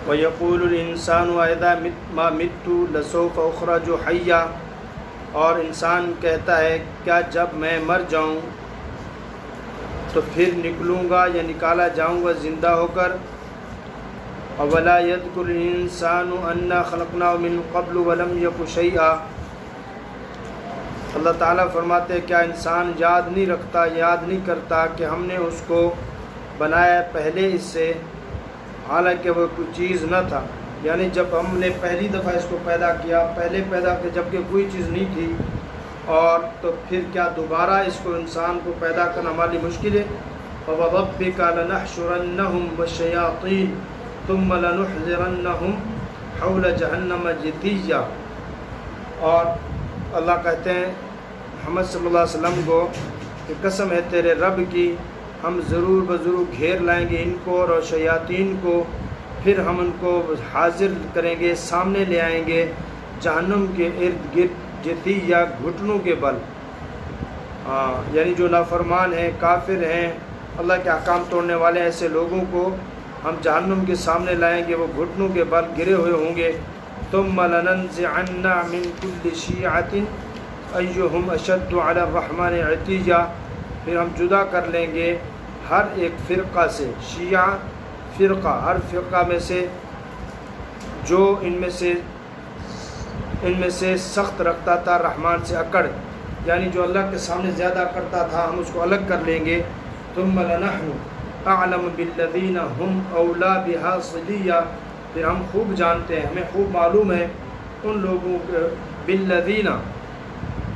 وَيَقُولُ الْإِنسَانُ وَإِذَا مَا مِتُّ لَسَوْفَ أُخْرَجُ حَيًّا، اور انسان کہتا ہے کیا جب میں مر جاؤں تو پھر نکلوں گا یا نکالا جاؤں گا زندہ ہو کر۔ أَوَلَا يَذْكُرُ الْإِنسَانُ أَنَّا خَلَقْنَاهُ مِن قَبْلُ وَلَمْ يَكُ شَيْئًا۔ اللہ تعالیٰ فرماتے ہیں کیا انسان یاد نہیں رکھتا، یاد نہیں کرتا کہ ہم نے اس کو بنایا پہلے اس سے، حالانکہ وہ کوئی چیز نہ تھا۔ یعنی جب ہم نے پہلی دفعہ اس کو پیدا کیا، پہلے پیدا کیا جب کہ کوئی چیز نہیں تھی، اور تو پھر کیا دوبارہ اس کو انسان کو پیدا کرنا ہمارے لیے مشکل ہے۔ فَوَرَبِّكَ لَنَحْشُرَنَّهُمْ وَالشَّيَاطِينَ ثُمَّ لَنُحْضِرَنَّهُمْ حَوْلَ جَهَنَّمَ جِثِيًّا۔ اور اللہ کہتے ہیں محمد صلی اللہ علیہ وسلم کو کہ قسم ہے تیرے رب کی، ہم ضرور بضرور گھیر لائیں گے ان کو اور شیاطین کو، پھر ہم ان کو حاضر کریں گے، سامنے لے آئیں گے جہنم کے ارد گرد جثیّا، گھٹنوں کے بل۔ یعنی جو نافرمان ہیں، کافر ہیں، اللہ کے احکام توڑنے والے ایسے لوگوں کو ہم جہنم کے سامنے لائیں گے، وہ گھٹنوں کے بل گرے ہوئے ہوں گے۔ ثم لننزعن من كل شيعة أيهم أشد على الرحمن عتيا، پھر ہم جدا کر لیں گے ہر ایک فرقہ سے، شیعہ فرقہ، ہر فرقہ میں سے جو ان میں سے سخت رکھتا تھا رحمان سے اکڑ، یعنی جو اللہ کے سامنے زیادہ کرتا تھا ہم اس کو الگ کر لیں گے۔ ثم لنحن اعلم بالذین هم اولی بها صلیا، پھر ہم خوب جانتے ہیں، ہمیں خوب معلوم ہے ان لوگوں کے، بالذین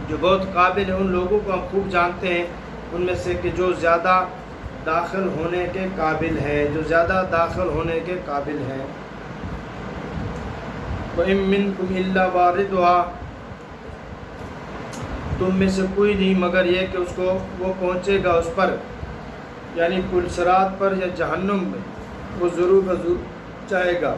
جو بہت قابل ہیں، ان لوگوں کو ہم خوب جانتے ہیں ان میں سے کہ جو زیادہ داخل ہونے کے قابل ہے، جو زیادہ داخل ہونے کے قابل ہیں۔ وَإِن مِّنكُمْ إِلَّا وَارِدُهَا، تم میں سے کوئی نہیں مگر یہ کہ اس کو وہ پہنچے گا اس پر، یعنی پل صراط پر یا جہنم میں، وہ ضرور بضرور جائے گا۔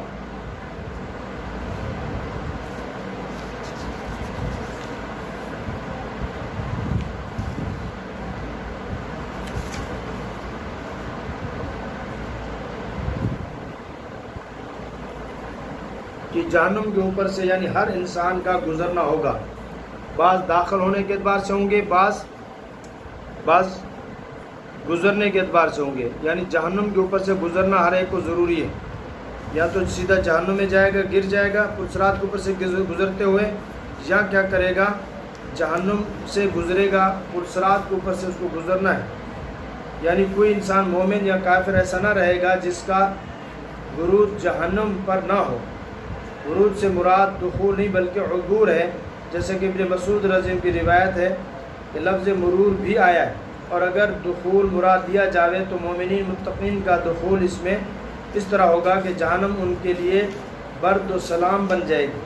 کہ جہنم کے اوپر سے یعنی ہر انسان کا گزرنا ہوگا، بعض داخل ہونے کے اعتبار سے ہوں گے، بعض گزرنے کے اعتبار سے ہوں گے، یعنی جہنم کے اوپر سے گزرنا ہر ایک کو ضروری ہے، یا تو سیدھا جہنم میں جائے گا، گر جائے گا پل صراط کے اوپر سے گزرتے ہوئے، یا کیا کرے گا جہنم سے گزرے گا، پل صراط کے اوپر سے اس کو گزرنا ہے۔ یعنی کوئی انسان مومن یا کافر ایسا نہ رہے گا جس کا ورود جہنم پر نہ ہو۔ ورود سے مراد دخول نہیں بلکہ عبور ہے، جیسے کہ ابن مسعود رضی اللہ عنہ کی روایت ہے کہ لفظ مرور بھی آیا ہے، اور اگر دخول مراد دیا جاوے تو مومنین متقین کا دخول اس میں اس طرح ہوگا کہ جہنم ان کے لیے برد و سلام بن جائے گی،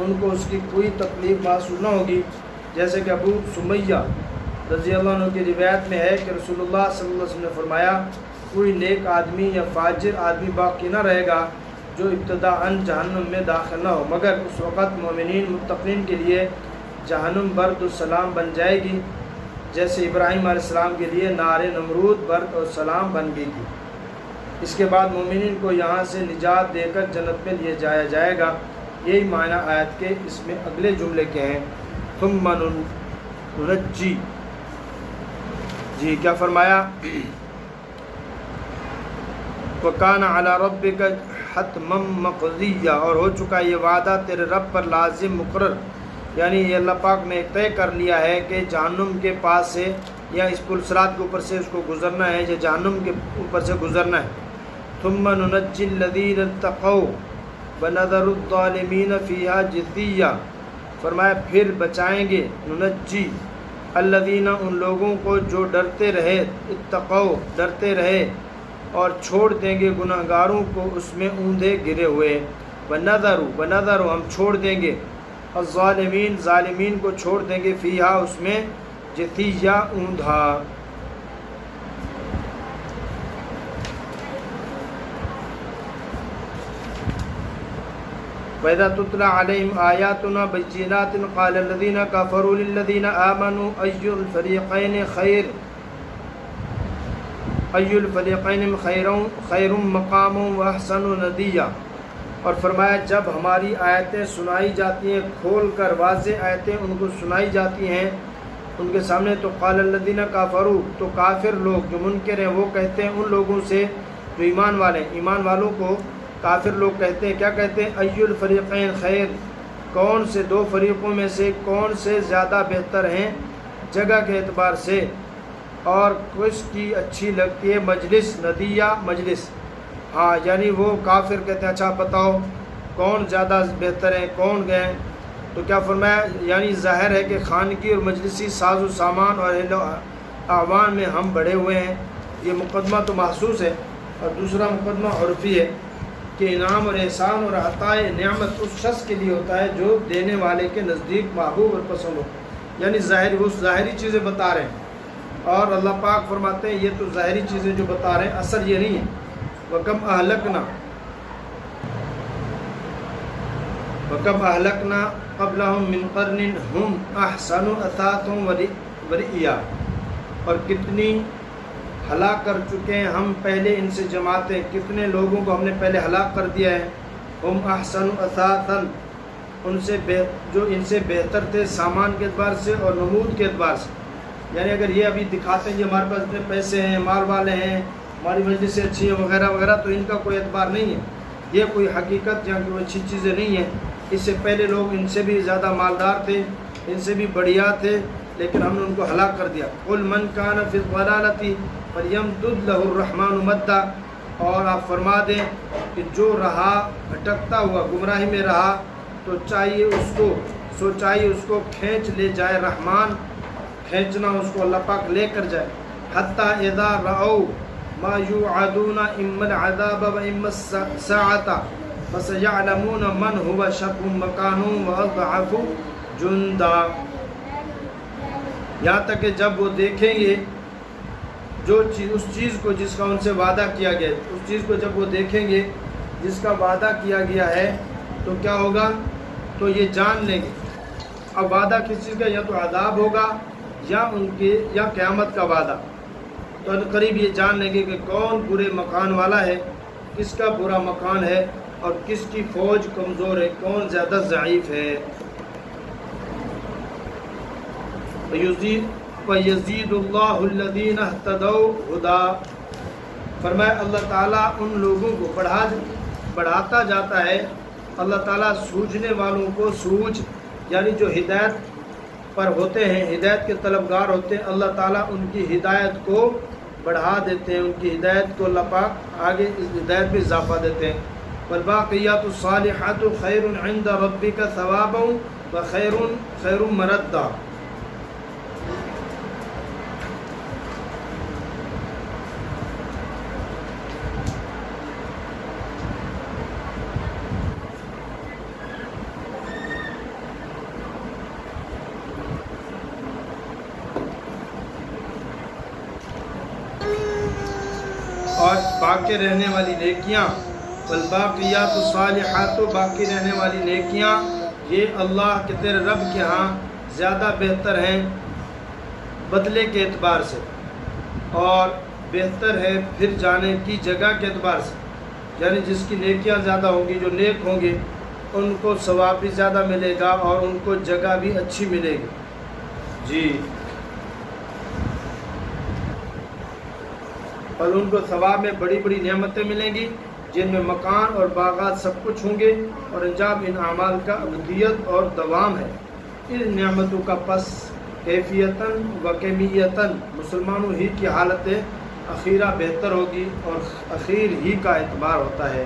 ان کو اس کی کوئی تکلیف محسوس نہ ہوگی۔ جیسے کہ ابو سمیہ رضی اللہ عنہ کی روایت میں ہے کہ رسول اللہ صلی اللہ علیہ وسلم نے فرمایا کوئی نیک آدمی یا فاجر آدمی باقی نہ رہے گا جو ابتداءً جہنم میں داخل نہ ہو، مگر اس وقت مومنین متقین کے لیے جہنم برد و سلام بن جائے گی، جیسے ابراہیم علیہ السلام کے لیے نار نمرود برد و سلام بن گئی تھی۔ اس کے بعد مومنین کو یہاں سے نجات دے کر جنت میں لے جایا جائے گا۔ یہی معنی آیت کے اس میں اگلے جملے کے ہیں، ثم ننجی، جی کیا فرمایا، وَكَانَ عَلَى رَبِّكَ حتمم مقضیہ، اور ہو چکا یہ وعدہ تیرے رب پر لازم مقرر، یعنی یہ اللہ پاک نے طے کر لیا ہے کہ جہنم کے پاس سے یا اس پل صراط کے اوپر سے اس کو گزرنا ہے، یا جہنم کے اوپر سے گزرنا ہے۔ ثم ننجی الذین اتقوا ونذر الظالمین فیہا جثیہ، فرمایا پھر بچائیں گے، ننجی الذین ان لوگوں کو جو ڈرتے رہے، اتقوا ڈرتے رہے، اور چھوڑ دیں گے گناہگاروں کو اس میں اوندھے گرے ہوئے، ونذر ہم چھوڑ دیں گے الظالمین ظالمین کو چھوڑ دیں گے، فیہا اس میں جثیہ اوندھا۔ وَإِذَا تُتْلَى عَلَيْهِمْ آيَاتُنَا بَيِّنَاتٍ قَالَ الَّذِينَ كَفَرُوا لِلَّذِينَ آمَنُوا أَيُّ الْفَرِيقَيْنِ خَيْرٌ مَقَامًا وَأَحْسَنُ نَدِيًّا۔ اور فرمایا جب ہماری آیتیں سنائی جاتی ہیں کھول کر واضح آیتیں ان کو سنائی جاتی ہیں ان کے سامنے تو قال الذین کفروا تو کافر لوگ جو منکر ہیں وہ کہتے ہیں ان لوگوں سے جو ایمان والے ہیں، ایمان والوں کو کافر لوگ کہتے ہیں، کیا کہتے ہیں؟ ای الفریقین خیر، کون سے دو فریقوں میں سے کون سے زیادہ بہتر ہیں جگہ کے اعتبار سے اور کس کی اچھی لگتی ہے مجلس، ندیہ مجلس۔ ہاں یعنی وہ کافر کہتے ہیں اچھا بتاؤ کون زیادہ بہتر ہیں، کون گئے؟ تو کیا فرمایا؟ یعنی ظاہر ہے کہ خانگی اور مجلسی ساز و سامان اور اہل اعوان میں ہم بڑھے ہوئے ہیں، یہ مقدمہ تو محسوس ہے، اور دوسرا مقدمہ عرفی ہے کہ انعام اور احسان اور عطائے نعمت اس شخص کے لیے ہوتا ہے جو دینے والے کے نزدیک محبوب اور پسند ہو، یعنی وہ ظاہری چیزیں بتا رہے ہیں، اور اللہ پاک فرماتے ہیں یہ تو ظاہری چیزیں جو بتا رہے ہیں اثر یہ نہیں ہے۔ وَكَمْ أَهْلَكْنَا قَبْلَهُمْ مِنْ قَرْنٍ هُمْ أَحْسَنُ أَثَاثًا وَرِئْيًا، اور کتنی ہلاک کر چکے ہیں ہم پہلے ان سے جماعتیں، کتنے لوگوں کو ہم نے پہلے ہلاک کر دیا ہے۔ ہم احسن اثاثا، ان سے جو ان سے بہتر تھے سامان کے اعتبار سے اور نمود کے اعتبار سے، یعنی اگر یہ ابھی دکھاتے ہیں کہ ہمارے پاس اتنے پیسے ہیں، مال والے ہیں، ہماری مجلس سے اچھی ہے وغیرہ وغیرہ، تو ان کا کوئی اعتبار نہیں ہے، یہ کوئی حقیقت یا کوئی اچھی چیزیں نہیں ہیں۔ اس سے پہلے لوگ ان سے بھی زیادہ مالدار تھے، ان سے بھی بڑھیا تھے، لیکن ہم نے ان کو ہلاک کر دیا۔ قل من کان فی الضلالۃ فلیمدد لہ الرحمن مدا، اور آپ فرما دیں کہ جو رہا بھٹکتا ہوا گمراہی میں رہا تو چاہیے اس کو کھینچ لے جائے رحمان، کھینچنا اس کو اللہ پاک لے کر جائے۔ حتی اذا رأوا ما یوعدون اما العذاب و اما الساعة فسيعلمون من هو شر مکانا واضعف جندا، یہاں تک کہ جب وہ دیکھیں گے اس چیز کو جس کا ان سے وعدہ کیا گیا، اس چیز کو جب وہ دیکھیں گے جس کا وعدہ کیا گیا ہے تو کیا ہوگا؟ تو یہ جان لیں گے۔ اب وعدہ کس چیز کا؟ یا تو عذاب ہوگا یا قیامت کا وعدہ، تو قریب یہ جان لیں گے کہ کون برے مکان والا ہے، کس کا برا مکان ہے، اور کس کی فوج کمزور ہے، کون زیادہ ضعیف ہے۔ وَيَزِيدُ اللَّهُ الَّذِينَ اهْتَدَوْا هُدًى، فرمایا اللہ تعالیٰ ان لوگوں کو بڑھاتا جاتا ہے، اللہ تعالیٰ سوجھنے والوں کو سوجھ، یعنی جو ہدایت پر ہوتے ہیں، ہدایت کے طلبگار ہوتے ہیں، اللہ تعالیٰ ان کی ہدایت کو بڑھا دیتے ہیں، ان کی ہدایت کو اللہ پاک آگے اس ہدایت میں اضافہ دیتے ہیں۔ وَالْبَاقِيَاتُ الصَّالِحَاتُ خَيْرٌ عِنْدَ رَبِّكَ ثَوَابًا وَخَيْرٌ مَرَدًّا، اور باقی رہنے والی نیکیاں، والباقیات الصالحات، باقی رہنے والی نیکیاں یہ اللہ کے تیرے رب کے ہاں زیادہ بہتر ہیں بدلے کے اعتبار سے، اور بہتر ہے پھر جانے کی جگہ کے اعتبار سے، یعنی جس کی نیکیاں زیادہ ہوں گی، جو نیک ہوں گے ان کو ثواب بھی زیادہ ملے گا اور ان کو جگہ بھی اچھی ملے گی۔ جی، اور ان کو ثواب میں بڑی بڑی نعمتیں ملیں گی جن میں مکان اور باغات سب کچھ ہوں گے، اور انجام ان اعمال کا ابدیت اور دوام ہے۔ ان نعمتوں کا پس کیفیتاً و کمیتاً مسلمانوں ہی کی حالت اخیرہ بہتر ہوگی، اور اخیر ہی کا اعتبار ہوتا ہے،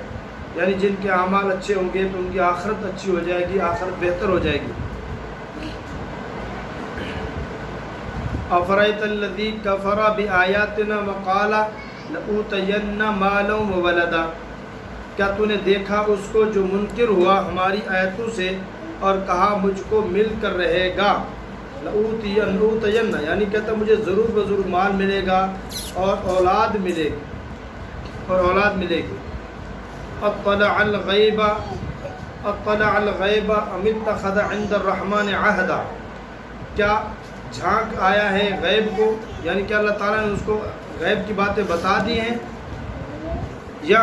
یعنی جن کے اعمال اچھے ہوں گے تو ان کی آخرت اچھی ہو جائے گی، آخرت بہتر ہو جائے گی۔ افرأیت الذی کفر بآیاتنا وقال لأوتین مالا وولدا، کیا تو نے دیکھا اس کو جو منکر ہوا ہماری آیتوں سے اور کہا مجھ کو مل کر رہے گا، لأوتین یعنی کہتا مجھے ضرور بضرور مال ملے گا اور اولاد ملے گی۔ اطلع الغیب ام اتخذ عند الرحمن عہدا، کیا جھانک آیا ہے غیب کو، یعنی کہ اللہ تعالیٰ نے اس کو غیب کی باتیں بتا دی ہیں، یا